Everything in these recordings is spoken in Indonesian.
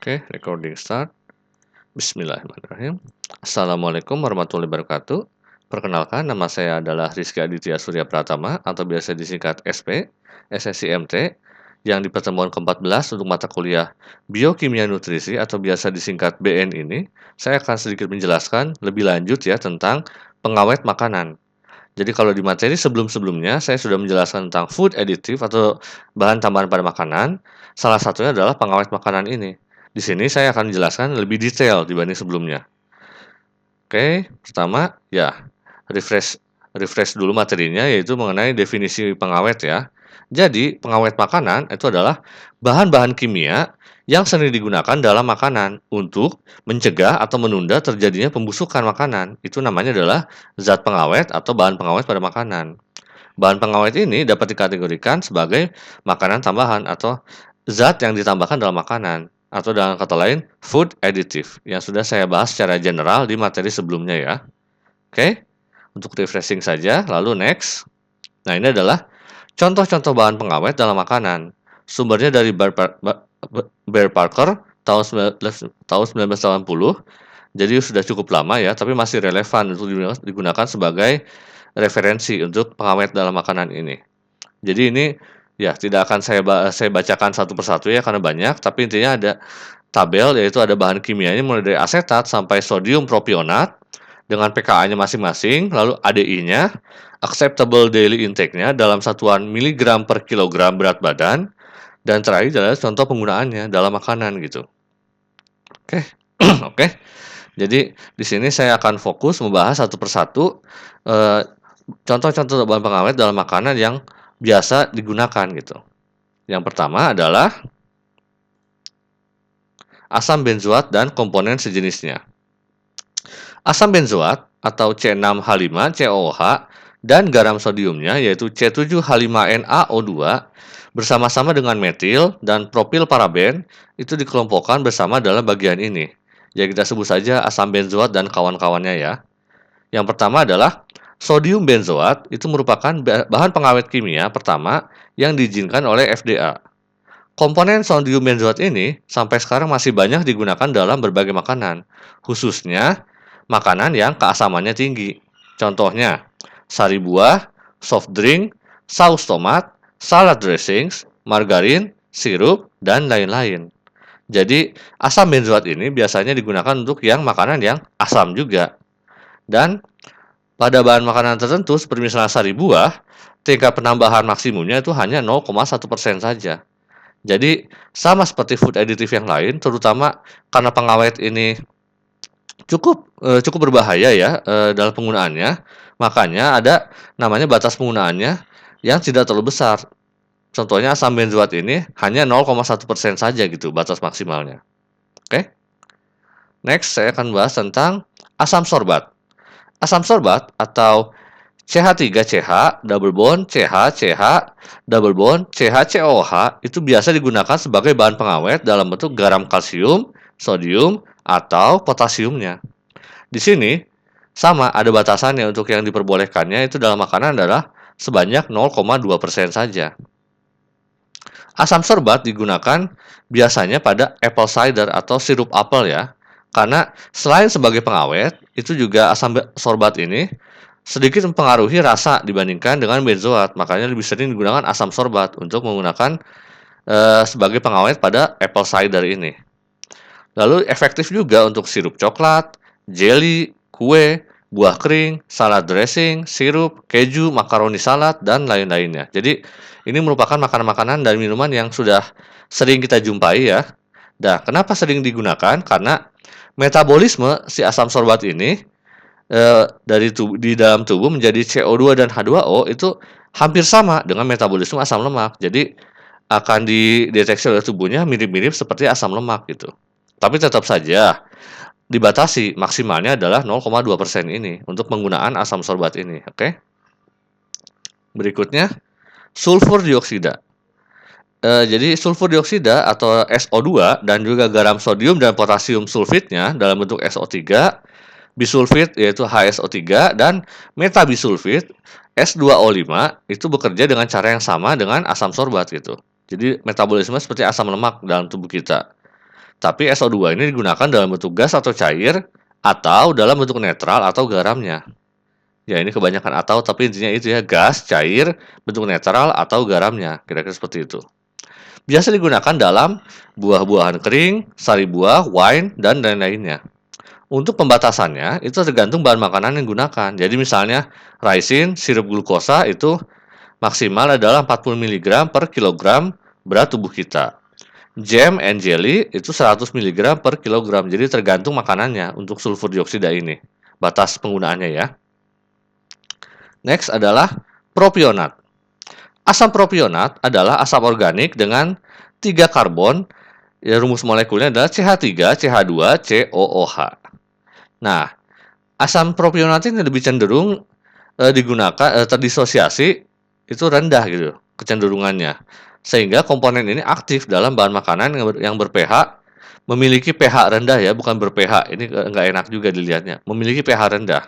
Oke, recording start. Bismillahirrahmanirrahim. Assalamualaikum warahmatullahi wabarakatuh. Perkenalkan, nama saya adalah Rizky Aditya Surya Pratama atau biasa disingkat SP, SSIMT, yang di pertemuan ke-14 untuk mata kuliah Biokimia Nutrisi atau biasa disingkat BN ini, saya akan sedikit menjelaskan lebih lanjut ya tentang pengawet makanan. Jadi kalau di materi sebelum-sebelumnya saya sudah menjelaskan tentang food additive atau bahan tambahan pada makanan. Salah satunya adalah pengawet makanan ini. Di sini saya akan menjelaskan lebih detail dibanding sebelumnya. Oke, pertama ya refresh dulu materinya yaitu mengenai definisi pengawet ya. Jadi, pengawet makanan itu adalah bahan-bahan kimia yang sering digunakan dalam makanan untuk mencegah atau menunda terjadinya pembusukan makanan. Itu namanya adalah zat pengawet atau bahan pengawet pada makanan. Bahan pengawet ini dapat dikategorikan sebagai makanan tambahan atau zat yang ditambahkan dalam makanan, atau dengan kata lain food additive yang sudah saya bahas secara general di materi sebelumnya ya. Oke, untuk refreshing saja, lalu next. Nah, ini adalah contoh-contoh bahan pengawet dalam makanan. Sumbernya dari Bear Parker tahun 1980. Jadi sudah cukup lama ya, tapi masih relevan untuk digunakan sebagai referensi untuk pengawet dalam makanan ini. Jadi ini ya tidak akan saya bacakan satu persatu ya karena banyak, tapi intinya ada tabel yaitu ada bahan kimianya mulai dari asetat sampai sodium propionat dengan pKa-nya masing-masing, lalu ADI-nya, acceptable daily intake-nya dalam satuan miligram per kilogram berat badan, dan terakhir adalah contoh penggunaannya dalam makanan gitu. Oke, oke. Jadi di sini saya akan fokus membahas satu persatu contoh-contoh bahan pengawet dalam makanan yang biasa digunakan gitu. Yang pertama adalah asam benzoat dan komponen sejenisnya. Asam benzoat atau C6H5COOH dan garam sodiumnya yaitu C7H5NaO2 bersama-sama dengan metil dan propil paraben itu dikelompokkan bersama dalam bagian ini. Ya kita sebut saja asam benzoat dan kawan-kawannya ya. Yang pertama adalah sodium benzoat, itu merupakan bahan pengawet kimia pertama yang diizinkan oleh FDA. Komponen sodium benzoat ini sampai sekarang masih banyak digunakan dalam berbagai makanan, khususnya makanan yang keasamannya tinggi. Contohnya, sari buah, soft drink, saus tomat, salad dressings, margarin, sirup, dan lain-lain. Jadi, asam benzoat ini biasanya digunakan untuk yang makanan yang asam juga. Dan pada bahan makanan tertentu seperti misalnya sari buah, tingkat penambahan maksimumnya itu hanya 0,1% saja. Jadi sama seperti food additive yang lain, terutama karena pengawet ini cukup berbahaya ya dalam penggunaannya, makanya ada namanya batas penggunaannya yang tidak terlalu besar. Contohnya asam benzoat ini hanya 0,1% saja gitu batas maksimalnya. Oke. Next saya akan bahas tentang asam sorbat. Asam sorbat atau CH3CH, double bond, CH, double bond, CHCOOH itu biasa digunakan sebagai bahan pengawet dalam bentuk garam kalsium, sodium, atau potasiumnya. Di sini, sama ada batasannya untuk yang diperbolehkannya itu dalam makanan adalah sebanyak 0,2% saja. Asam sorbat digunakan biasanya pada apple cider atau sirup apel ya. Karena selain sebagai pengawet, itu juga asam sorbat ini sedikit mempengaruhi rasa dibandingkan dengan benzoat, makanya lebih sering digunakan asam sorbat untuk menggunakan sebagai pengawet pada apple cider ini. Lalu efektif juga untuk sirup coklat, jelly, kue, buah kering, salad dressing, sirup, keju, makaroni salad, dan lain-lainnya. Jadi ini merupakan makanan-makanan dan minuman yang sudah sering kita jumpai ya. Nah, kenapa sering digunakan? Karena metabolisme si asam sorbat ini di dalam tubuh menjadi CO2 dan H2O itu hampir sama dengan metabolisme asam lemak. Jadi akan dideteksi oleh tubuhnya mirip-mirip seperti asam lemak gitu. Tapi tetap saja dibatasi, maksimalnya adalah 0,2% ini untuk penggunaan asam sorbat ini, oke? Berikutnya, sulfur dioksida. Jadi sulfur dioksida atau SO2 dan juga garam sodium dan potasium sulfitnya dalam bentuk SO3, bisulfit yaitu HSO3 dan metabisulfit S2O5 itu bekerja dengan cara yang sama dengan asam sorbat gitu. Jadi metabolisme seperti asam lemak dalam tubuh kita. Tapi SO2 ini digunakan dalam bentuk gas atau cair atau dalam bentuk netral atau garamnya. Ya, ini kebanyakan atau, tapi intinya itu ya, gas, cair, bentuk netral atau garamnya. Kira-kira seperti itu. Biasa digunakan dalam buah-buahan kering, sari buah, wine, dan lain-lainnya. Untuk pembatasannya, itu tergantung bahan makanan yang digunakan. Jadi misalnya, raisin, sirup glukosa itu maksimal adalah 40 mg per kilogram berat tubuh kita. Jam and jelly itu 100 mg per kilogram. Jadi tergantung makanannya untuk sulfur dioksida ini. Batas penggunaannya ya. Next adalah propionat. Asam propionat adalah asam organik dengan 3 karbon. Ya, rumus molekulnya adalah CH3, CH2, COOH. Nah, asam propionat ini lebih cenderung digunakan terdisosiasi itu rendah gitu kecenderungannya. Sehingga komponen ini aktif dalam bahan makanan yang ber-pH, memiliki pH rendah ya, bukan ber-pH. Ini nggak enak juga dilihatnya. Memiliki pH rendah.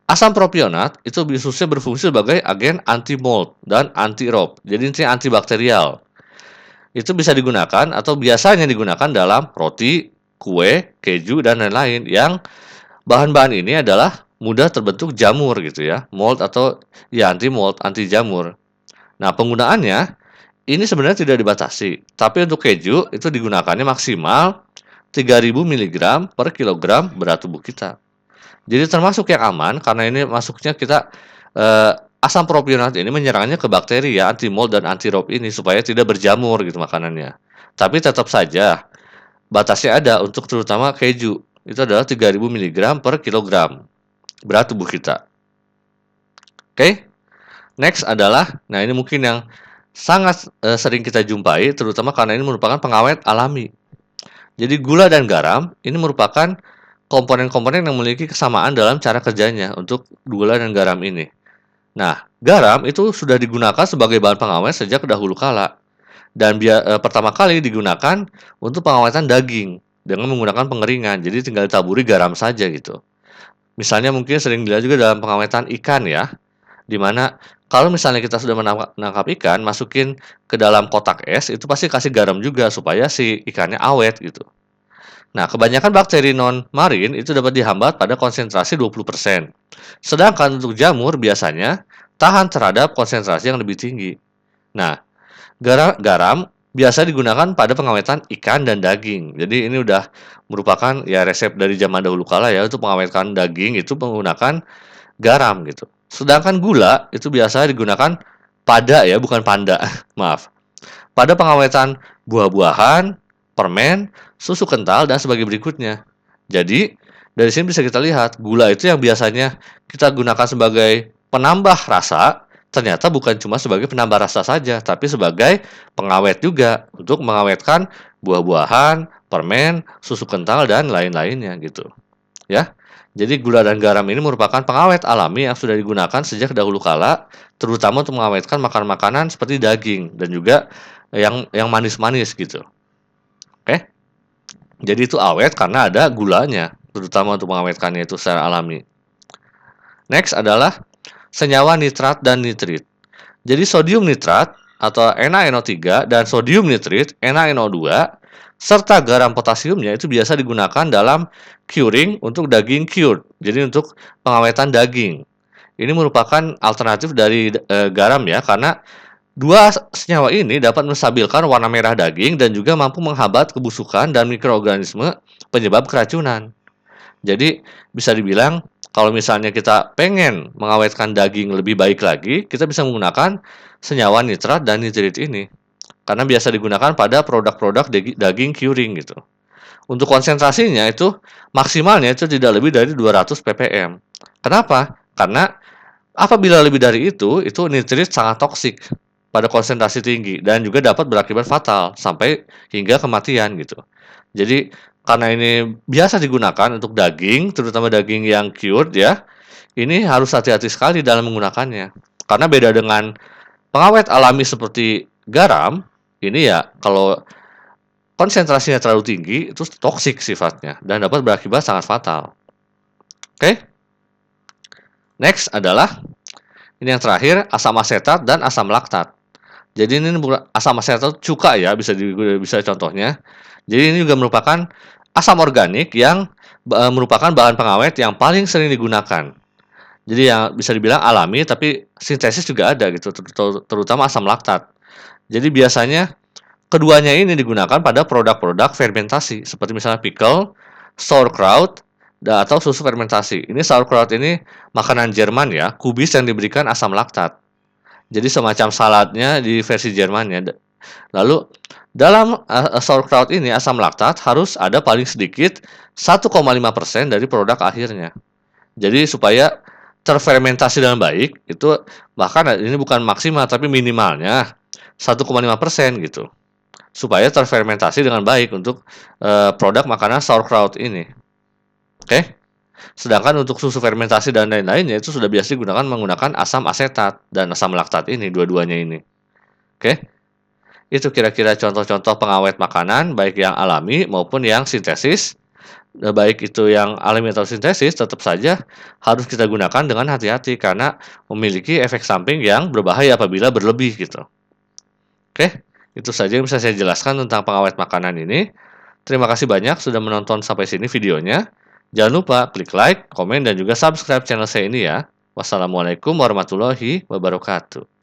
Asam propionat itu biasanya berfungsi sebagai agen anti-mold dan anti-rob. Jadi ini antibakterial. Itu bisa digunakan atau biasanya digunakan dalam roti, kue, keju, dan lain-lain yang bahan-bahan ini adalah mudah terbentuk jamur gitu ya. Mold atau ya anti-mold, anti-jamur. Nah, penggunaannya ini sebenarnya tidak dibatasi. Tapi untuk keju itu digunakannya maksimal 3000 mg per kilogram berat tubuh kita. Jadi termasuk yang aman karena ini masuknya kita asam propionat ini menyerangnya ke bakteri ya, anti-mold dan anti-rob ini supaya tidak berjamur gitu makanannya. Tapi tetap saja batasnya ada untuk terutama keju. Itu adalah 3000 mg per kilogram berat tubuh kita. Oke. Next adalah, nah ini mungkin yang sangat sering kita jumpai terutama karena ini merupakan pengawet alami. Jadi gula dan garam ini merupakan komponen-komponen yang memiliki kesamaan dalam cara kerjanya untuk gula dan garam ini. Nah, garam itu sudah digunakan sebagai bahan pengawet sejak dahulu kala. Dan pertama kali digunakan untuk pengawetan daging dengan menggunakan pengeringan. Jadi tinggal ditaburi garam saja gitu. Misalnya mungkin sering dilihat juga dalam pengawetan ikan ya. Dimana kalau misalnya kita sudah menangkap ikan, masukin ke dalam kotak es, itu pasti kasih garam juga supaya si ikannya awet gitu. Nah, kebanyakan bakteri non-marin itu dapat dihambat pada konsentrasi 20%. Sedangkan untuk jamur biasanya tahan terhadap konsentrasi yang lebih tinggi. Nah, garam biasa digunakan pada pengawetan ikan dan daging. Jadi ini udah merupakan ya resep dari zaman dahulu kala ya untuk pengawetkan daging itu menggunakan garam gitu. Sedangkan gula itu biasa digunakan pada ya, bukan panda. Maaf. Pada pengawetan buah-buahan, permen, susu kental, dan sebagai berikutnya. Jadi, dari sini bisa kita lihat, gula itu yang biasanya kita gunakan sebagai penambah rasa, ternyata bukan cuma sebagai penambah rasa saja, tapi sebagai pengawet juga, untuk mengawetkan buah-buahan, permen, susu kental, dan lain-lainnya gitu. Ya, jadi gula dan garam ini merupakan pengawet alami yang sudah digunakan sejak dahulu kala, terutama untuk mengawetkan makanan-makanan seperti daging, dan juga yang manis-manis gitu. Oke. Jadi itu awet karena ada gulanya, terutama untuk mengawetkannya itu secara alami. Next adalah senyawa nitrat dan nitrit. Jadi sodium nitrat atau NaNO3 dan sodium nitrit NaNO2 serta garam potasiumnya itu biasa digunakan dalam curing untuk daging cured. Jadi untuk pengawetan daging. Ini merupakan alternatif dari garam ya, karena dua senyawa ini dapat menstabilkan warna merah daging dan juga mampu menghambat kebusukan dan mikroorganisme penyebab keracunan. Jadi bisa dibilang kalau misalnya kita pengen mengawetkan daging lebih baik lagi, kita bisa menggunakan senyawa nitrat dan nitrit ini. Karena biasa digunakan pada produk-produk daging curing gitu. Untuk konsentrasinya itu maksimalnya itu tidak lebih dari 200 ppm. Kenapa? Karena apabila lebih dari itu nitrit sangat toksik pada konsentrasi tinggi dan juga dapat berakibat fatal sampai hingga kematian gitu. Jadi karena ini biasa digunakan untuk daging, terutama daging yang cured ya, ini harus hati-hati sekali dalam menggunakannya. Karena beda dengan pengawet alami seperti garam, ini ya kalau konsentrasinya terlalu tinggi itu toksik sifatnya dan dapat berakibat sangat fatal. Oke. Next adalah ini yang terakhir, asam asetat dan asam laktat. Jadi ini asam asetat cuka ya, bisa contohnya. Jadi ini juga merupakan asam organik yang merupakan bahan pengawet yang paling sering digunakan. Jadi yang bisa dibilang alami, tapi sintesis juga ada gitu, terutama asam laktat. Jadi biasanya keduanya ini digunakan pada produk-produk fermentasi, seperti misalnya pickle, sauerkraut, atau susu fermentasi. Ini sauerkraut ini makanan Jerman ya, kubis yang diberikan asam laktat. Jadi semacam saladnya di versi Jerman ya. Lalu dalam sauerkraut ini asam laktat harus ada paling sedikit 1,5% dari produk akhirnya. Jadi supaya terfermentasi dengan baik itu, bahkan ini bukan maksimal tapi minimalnya 1,5% gitu. Supaya terfermentasi dengan baik untuk produk makanan sauerkraut ini. Oke. Sedangkan untuk susu fermentasi dan lain-lainnya itu sudah biasa digunakan menggunakan asam asetat dan asam laktat ini, dua-duanya ini. Oke. Itu kira-kira contoh-contoh pengawet makanan baik yang alami maupun yang sintesis. Baik itu yang alami atau sintesis tetap saja harus kita gunakan dengan hati-hati karena memiliki efek samping yang berbahaya apabila berlebih gitu. Oke, itu saja yang bisa saya jelaskan tentang pengawet makanan ini. Terima kasih banyak sudah menonton sampai sini videonya. Jangan lupa klik like, komen, dan juga subscribe channel saya ini ya. Wassalamualaikum warahmatullahi wabarakatuh.